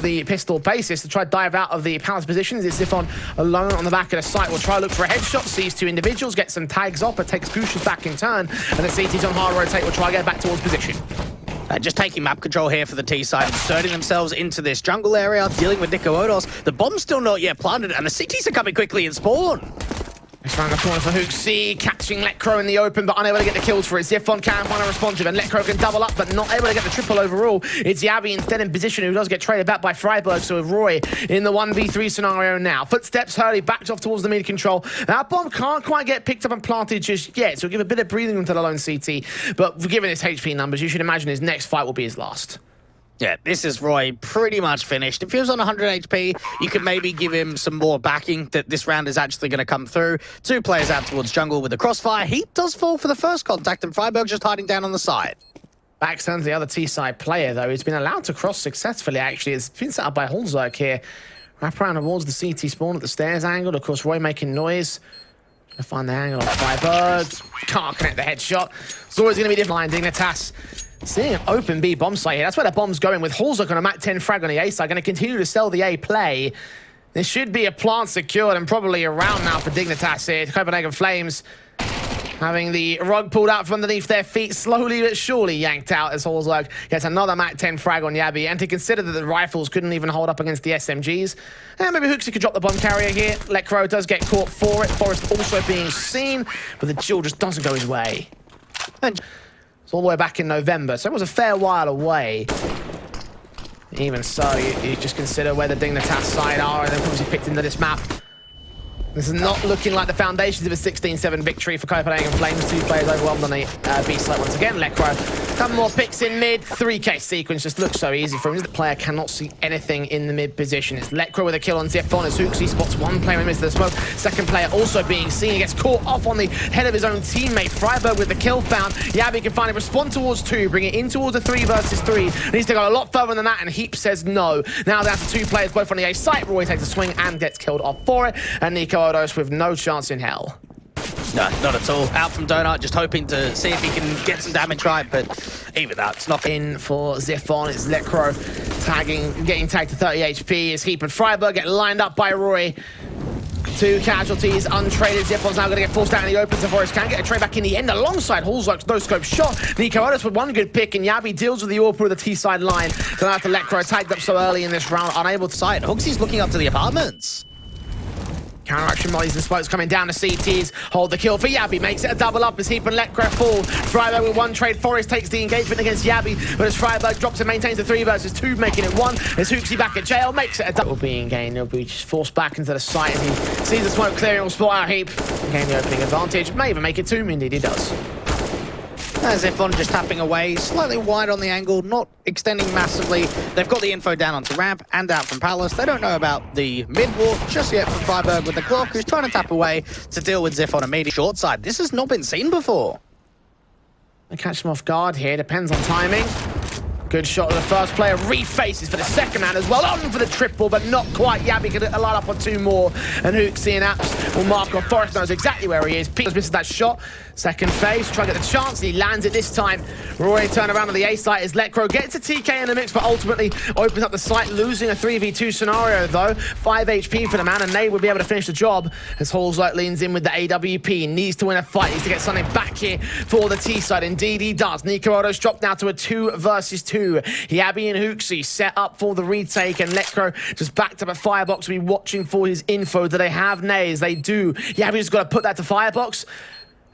the pistol basis to try to dive out of the palace positions. It's Zifon alone on the back of the site. Will try to look for a headshot, sees two individuals, gets some tags off, but takes Gush's back in turn. And the CT's on hard rotate, will try to get back towards position. Just taking map control here for the T side, inserting themselves into this jungle area, dealing with niko. The bomb's still not yet planted, and the CTs are coming quickly in spawn. It's round the corner for HooXi, catching Letcro in the open, but unable to get the kills for it. Zifon can find a responsive, and Letcro can double up, but not able to get the triple overall. It's Yabi instead in position, who does get traded back by Freiburg, so with Roy in the 1v3 scenario now. Footsteps, Hurley backs off towards the mid control. That bomb can't quite get picked up and planted just yet, so we'll give a bit of breathing room to the lone CT, but given his HP numbers, you should imagine his next fight will be his last. Yeah, this is Roy pretty much finished. If he was on 100 HP, you could maybe give him some more backing that this round is actually going to come through. Two players out towards jungle with the crossfire. He does fall for the first contact, and Freiburg just hiding down on the side. Back turns the other T-side player, though. He's been allowed to cross successfully, actually. It's been set up by Holzerk here. Wrap around towards the CT spawn at the stairs angle. Of course, Roy making noise. Trying to find the angle on Freiburg. Can't connect the headshot. It's always going to be different. Dignitas seeing an open B bomb site here. That's where the bomb's going with Holzerk on a Mac 10 frag on the A side. Going to continue to sell the A play. There should be a plant secured and probably around now for Dignitas here. Copenhagen Flames having the rug pulled out from underneath their feet, slowly but surely yanked out as Holzerk gets another Mac 10 frag on Yabi. And to consider that the rifles couldn't even hold up against the SMGs, and maybe HooXi could drop the bomb carrier here. Letcro does get caught for it. Forrest also being seen, but the duel just doesn't go his way. And all the way back in November, so it was a fair while away. Even so, you just consider where the Dignitas side are, and then obviously picked into this map. This is not looking like the foundations of a 16-7 victory for Copenhagen Flames. Two players overwhelmed on the B site once again. Letcro, a couple more picks in mid. 3K sequence just looks so easy for him. The player cannot see anything in the mid position. It's Letcro with a kill on Zifon as HooXi spots one player in the midst of the smoke. Second player also being seen. He gets caught off on the head of his own teammate. Freiburg with the kill found. Yabi can finally respond towards two, bring it in towards a 3 versus 3. Needs to go a lot further than that, and Heap says no. Now down to two players, both on the A site. Roy takes a swing and gets killed off for it. And Niko with no chance in hell. No, not at all. Out from Donut, just hoping to see if he can get some damage right, but even that, it's not in for Zifon. It's Letcro getting tagged to 30 HP as Heap and Freiburg get lined up by Roy. Two casualties, untraded. Zifon's now going to get forced out in the open. Forrest can get a trade back in the end alongside Holzerk's no-scope shot. Niko with one good pick, and Yabi deals with the AWP of the T-side line. So now to Letcro tagged up so early in this round, unable to sight. HooXi's looking up to the apartments. Counteraction mollies and smokes coming down to CTs. Hold the kill for Yabi. Makes it a double up as Heap and Letcro fall. Freiburg with one trade. Forrest takes the engagement against Yabi, but as Freiburg drops and maintains the 3 versus 2, making it 1. As HooXi back at jail, makes it a double being gained. He'll be just forced back into the site as he sees the smoke clearing. Will spot out Heap. Gain the opening advantage. May even make it 2. Indeed, he does. As Zifon just tapping away, slightly wide on the angle, not extending massively. They've got the info down onto ramp and out from Palace. They don't know about the mid-walk just yet from Freiburg with the clock, who's trying to tap away to deal with Zifon immediately short side. This has not been seen before. They catch him off guard here, depends on timing. Good shot of the first player, refaces for the second hand as well, on for the triple, but not quite. Yabi can line up on 2 more, and HooXi and Apps will mark off. Forrest knows exactly where he is. Pete misses that shot. Second phase, try to get the chance, he lands it this time. Roy turn around on the A site as Letcro gets a TK in the mix, but ultimately opens up the site, losing a 3v2 scenario though. 5 HP for the man, and they will be able to finish the job as Holzerk leans in with the AWP. Needs to win a fight, needs to get something back here for the T side. Indeed he does. Niko dropped now to a 2 versus 2. Yabi and HooXi set up for the retake, and Letcro just backed up a firebox to be watching for his info. Do they have nades? They do. Yabi's got to put that to firebox.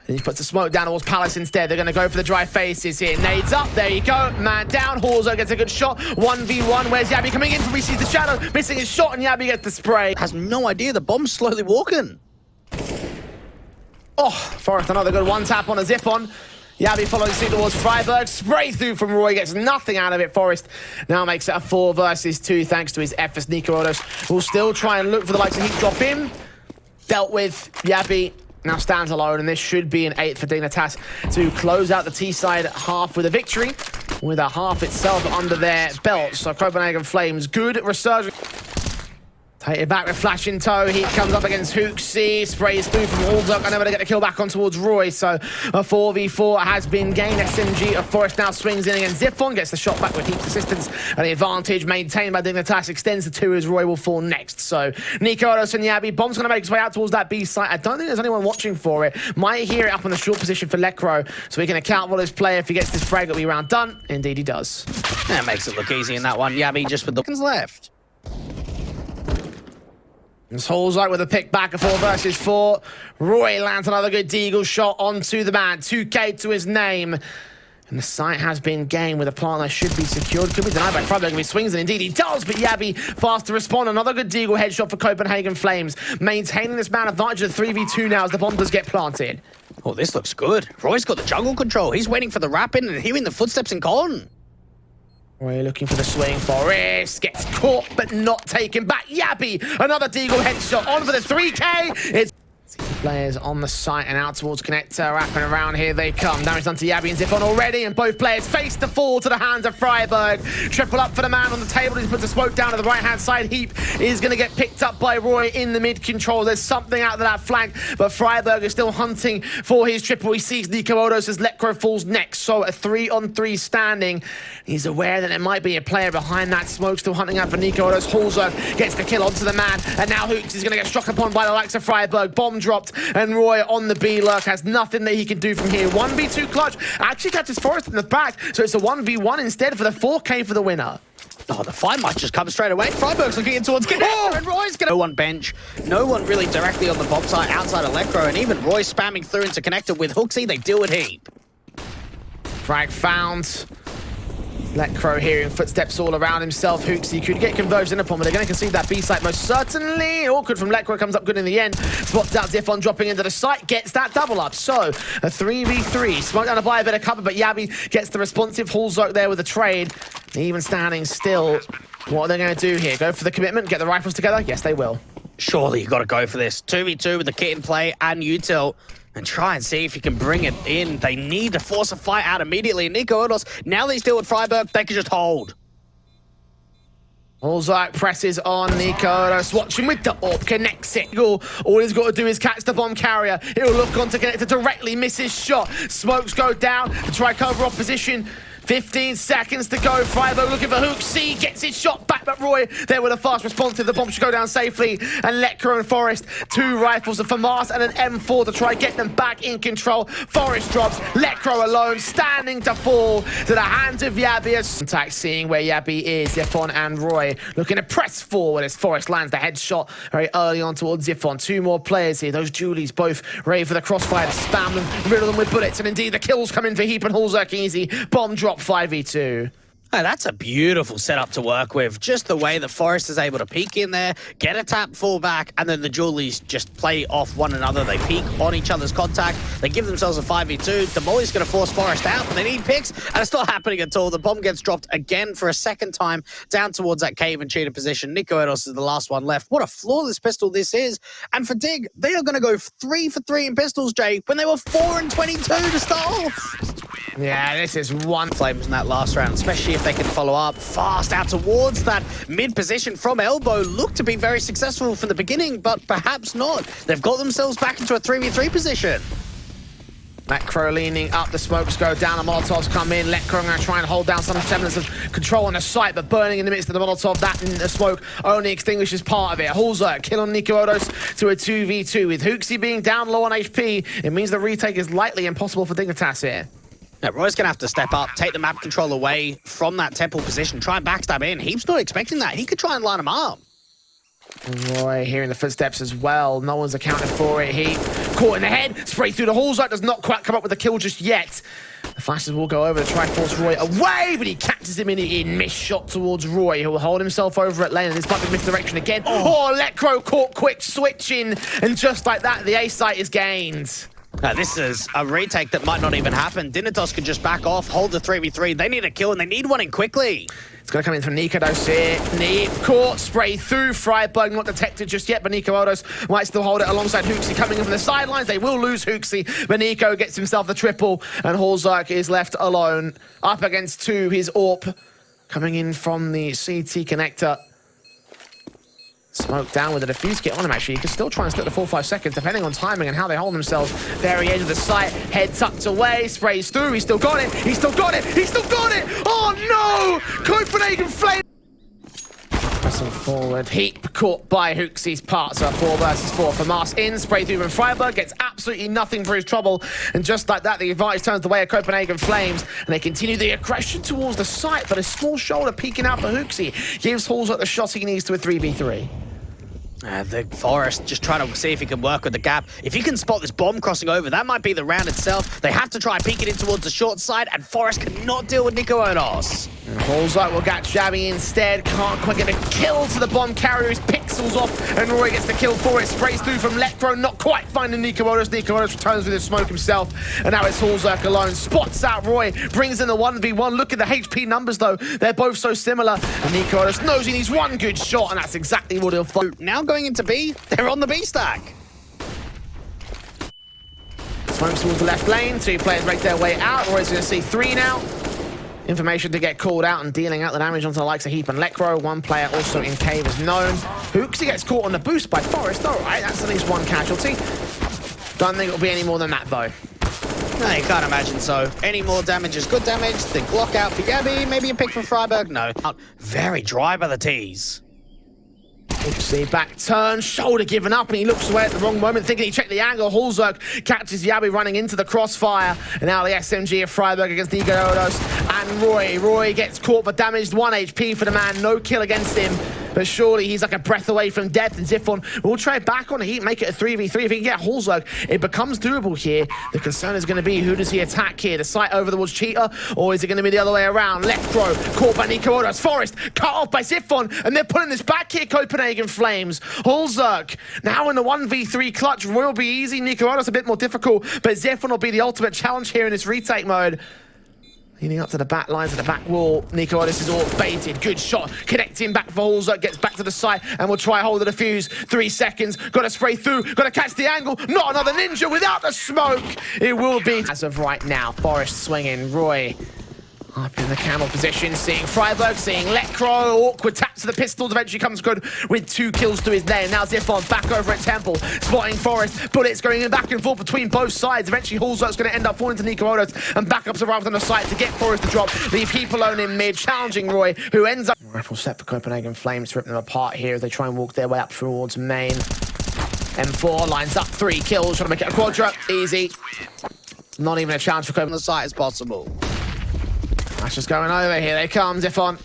And he puts the smoke down towards Palace instead. They're going to go for the dry faces here. Nades up. There you go. Man down. Holzerk gets a good shot. 1v1. Where's Yabi coming in from? He sees the shadow. Missing his shot, and Yabi gets the spray. Has no idea the bomb's slowly walking. Oh, Forrest, another good one-tap on a Zifon. Yabi follows suit towards Freiburg. Spray through from Roy. Gets nothing out of it. Forrest now makes it a 4 versus 2 thanks to his efforts. Niko will still try and look for the likes of Heat drop in. Dealt with. Yabi now stands alone, and this should be an 8th for Dignitas to close out the T-side half with a victory, with a half itself under their belt. So Copenhagen Flames, good resurgence. Hit back with flash in tow. He comes up against HooXi. Sprays through from Allduck. Unable to get the kill back on towards Roy. So a 4v4 has been gained. SMG of Forest now swings in against Zyphon. Gets the shot back with Heap's assistance. And the advantage maintained by Dignitas extends to 2 as Roy will fall next. So niko and yabby. Bomb's going to make his way out towards that B site. I don't think there's anyone watching for it. Might hear it up in the short position for Lekro. So he can account for his play. If he gets this frag, it'll be round done. Indeed he does. That makes it look easy in that one. Yabby just with the left. This Hall's like with a pick back of 4 versus 4. Roy lands another good deagle shot onto the man. 2K to his name. And the site has been gained with a plant that should be secured. Could be denied by Freiburg if he swings, and indeed he does. But Yabby fast to respond. Another good deagle headshot for Copenhagen Flames. Maintaining this man advantage of 3v2 now as the bomb does get planted. Oh, this looks good. Roy's got the jungle control. He's waiting for the wrap in and hearing the footsteps in con. Roy looking for the swing. Forest gets caught but not taken back. Yabby, another deagle headshot on for the 3K. It's players on the site and out towards connector. Wrapping around, here they come. Damage done to Yabby and Zyphon already, and both players face to fall to the hands of Freiburg. Triple up for the man on the table. He puts a smoke down to the right-hand side. Heap is going to get picked up by Roy in the mid-control. There's something out of that flank, but Freiburg is still hunting for his triple. He sees niko as Lekro falls next, so a 3-on-3 standing. He's aware that there might be a player behind that smoke, still hunting out for niko. Halzer gets the kill onto the man, and now HooXi is going to get struck upon by the likes of Freiburg. Bomb dropped, and Roy on the B lurk has nothing that he can do from here. 1v2 clutch actually catches Forest in the back, so it's a 1v1 instead for the 4K for the winner. Oh, the fight might just come straight away. Freiburg's looking in towards connector, and Roy's gonna... No one bench, no one really directly on the bomb site outside of Lekro, and even Roy spamming through into connector with HooXi. They deal with Heap. Frag found. Lekro hearing footsteps all around himself. HooXi could get conversion upon, but they're going to concede that B site most certainly. Awkward from Lekro, comes up good in the end. Spots out Zyphon dropping into the site, gets that double up. So a 3v3. Smoke down to buy a bit of cover, but Yabby gets the responsive Hallzerk there with a trade. Even standing still. What are they going to do here? Go for the commitment, get the rifles together? Yes, they will. Surely you got to go for this. 2v2 with the kit in play and util. And try and see if you can bring it in. They need to force a fight out immediately. niko, now they still with Freiburg, they can just hold. Hallzerk presses on niko. Watching with the AWP, connects it. All he's got to do is catch the bomb carrier. He'll look on to connect it directly, misses shot. Smokes go down to try cover opposition. 15 seconds to go. Freiburg looking for HooXi, gets his shot back, but Roy there with a fast response. The bomb should go down safely. And Lekro and Forest, 2 rifles, a FAMAS and an M4 to try get them back in control. Forest drops, Lekro alone, standing to fall to the hands of Yabby. Contact, seeing where Yabby is. Zyphon and Roy looking to press forward as Forest lands the headshot very early on towards Zyphon. 2 more players here. Those Julies both ready for the crossfire to spam them, riddle them with bullets. And indeed, the kills come in for Heap and Hallzerk easy. Bomb drop 5v2. Oh, that's a beautiful setup to work with. Just the way the Forest is able to peek in there, get a tap, fall back, and then the Julies just play off one another. They peek on each other's contact. They give themselves a 5v2. The Molly's going to force Forest out, but they need picks, and it's not happening at all. The bomb gets dropped again for a second time down towards that cave and cheater position. niko is the last one left. What a flawless pistol this is. And for Dig, they are going to go 3 for 3 in pistols, Jay, when they were 4 and 22 to start off. Yeah, this is one. Flames in that last round, especially if they can follow up fast out towards that mid position from elbow. Looked to be very successful from the beginning, but perhaps not. They've got themselves back into a 3v3 position. Lekro leaning up, the smokes go down, the Molotovs come in. Lekro going to try and hold down some semblance of control on the site, but burning in the midst of the Molotov, that in the smoke only extinguishes part of it. Hallzerk kill on niko to a 2v2. With HooXi being down low on HP, it means the retake is likely impossible for Dignitas here. Yeah, Roy's going to have to step up, take the map control away from that temple position, try and backstab in. Heap's not expecting that. He could try and line him up. Roy hearing the footsteps as well. No one's accounted for it. Heap caught in the head. Spray through the Hallzerk. Does not quite come up with the kill just yet. The flashes will go over to try and force Roy away, but he catches him in missed shot towards Roy, who will hold himself over at lane, and this might be misdirection again. Oh, Lekro caught quick switching, and just like that, the A site is gained. This is a retake that might not even happen. Dignitas could just back off, hold the 3v3. They need a kill, and they need one in quickly. It's going to come in from niko here. Neat caught, spray through. Freiburg not detected just yet, but niko might still hold it alongside HooXi coming in from the sidelines. They will lose HooXi, but niko gets himself the triple, and Hallzerk is left alone. Up against 2, his AWP coming in from the CT connector. Smoke down with a defuse kit on him, actually. You can still try and split the 4-5 seconds, depending on timing and how they hold themselves. Very edge of the site, head tucked away, sprays through. He's still got it. He's still got it. He's still got it. Oh, no! Copenhagen Flames. Pressing forward. Heap caught by Hooksy's parts. 4 versus 4 for Mars in. Spray through from Freiburg. Gets absolutely nothing for his trouble. And just like that, the advantage turns the way of Copenhagen Flames. And they continue the aggression towards the site. But a small shoulder peeking out for Hooksy gives Hallswork the shot he needs to a 3v3. The Forest just trying to see if he can work with the gap. If he can spot this bomb crossing over, that might be the round itself. They have to try and peek it in towards the short side, and Forest cannot deal with Niko Odos. Hallswork will get Jabby instead. Can't quite get a kill to the bomb carrier. His pixels off, and Roy gets the kill for it. Sprays through from Lecro, not quite finding Niko Odos. Niko Odos returns with his smoke himself, and now it's Hallswork alone. Spots out Roy, brings in the 1v1. Look at the HP numbers, though. They're both so similar. And Niko Odos knows he needs one good shot, and that's exactly what he'll find. Now going into B, they're on the B stack. Smokes towards the left lane. 2 players make their way out. Roy's going to see 3 now. Information to get called out and dealing out the damage onto the likes of Heap and Lecro. 1 player also in cave is known. Hooksy gets caught on the boost by Forest. All right, that's at least 1 casualty. Don't think it'll be any more than that, though. No, you can't imagine so. Any more damage is good damage. The Glock out for Gabby. Maybe a pick for Freiburg. No. Very dry by the T's. See, back turn, shoulder given up, and he looks away at the wrong moment, thinking he checked the angle. Hallswork catches Yabi running into the crossfire, and now the SMG of Freiburg against Niko Odos and Roy. Roy gets caught but damaged, 1 HP for the man, no kill against him. But surely he's like a breath away from death, and Zyphon will trade back on Heat, make it a 3v3. If he can get Hallswork, it becomes doable here. The concern is going to be, who does he attack here? The site over towards Cheetah, or is it going to be the other way around? Lecro caught by Niko Odos. Forest cut off by Zyphon, and they're pulling this back here, Copenhagen Flames. Hallswork now in the 1v3 clutch. Roy will be easy, Niko Odos a bit more difficult, but Zyphon will be the ultimate challenge here in this retake mode. Leading up to the back lines of the back wall. Niko Odos is all baited. Good shot. Connecting back for Hallswork. Gets back to the site and will try hold the defuse. 3 seconds. Got to spray through. Got to catch the angle. Not another ninja without the smoke. It will be. As of right now, Forest swinging. Roy up in the camel position. Seeing Freiburg. Seeing Lecro. Awkward tap to the pistols. Eventually comes good with 2 kills to his name. Now Zyphon back over at Temple. Spotting Forest. Bullets going back and forth between both sides. Eventually Hallswork's going to end up falling to Niko Odos, and backups arrive on the site to get Forest to drop. Leave Heap alone in mid. Challenging Roy, who ends up... Rifle set for Copenhagen Flames to rip them apart here as they try and walk their way up towards main. M4 lines up 3 kills. Trying to make it a quadra. Easy. Not even a challenge for Copenhagen. On the site as possible. That's just going over. Here they come, Zyphon.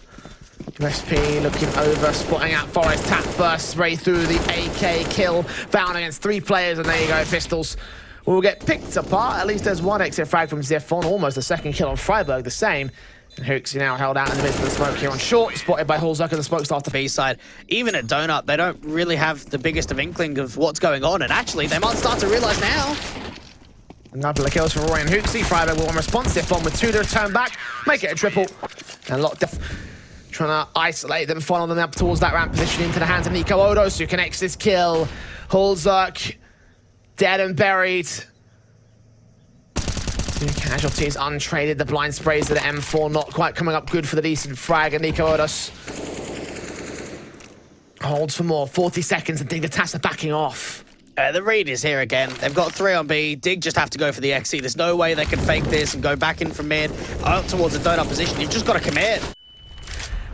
USP looking over, spotting out Forest. Tap burst, spray through the AK kill. Found against 3 players, and there you go, pistols will get picked apart. At least there's 1 exit frag from Zyphon. Almost a 2nd kill on Freiburg, the same. And Hooksy now held out in the midst of the smoke here on short, spotted by Hallswork, and the smoke starts to B side. Even at Donut, they don't really have the biggest of inkling of what's going on, and actually they might start to realize now. Another kills for Roy and Hooksy. Freiburg will respond. Zyphon with 2 to return back, make it a triple. And lockdown, trying to isolate them, follow them up towards that ramp position into the hands of Niko Odos, who connects this kill. Hallswork dead and buried. 2 casualties untraded. The blind sprays to the M4 not quite coming up good for the decent frag, and Niko Odos holds for more. 40 seconds, and Dignitas are backing off. The read is here again. They've got 3 on B. Dig just have to go for the XC. There's no way they can fake this and go back in from mid out towards the donut position. You've just got to commit.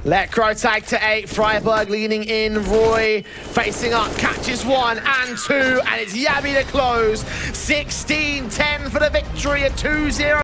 Lecro tag to 8. Freiburg leaning in. Roy facing up, catches 1 and 2, and it's Yabi to close. 16-10 for the victory at 2-0.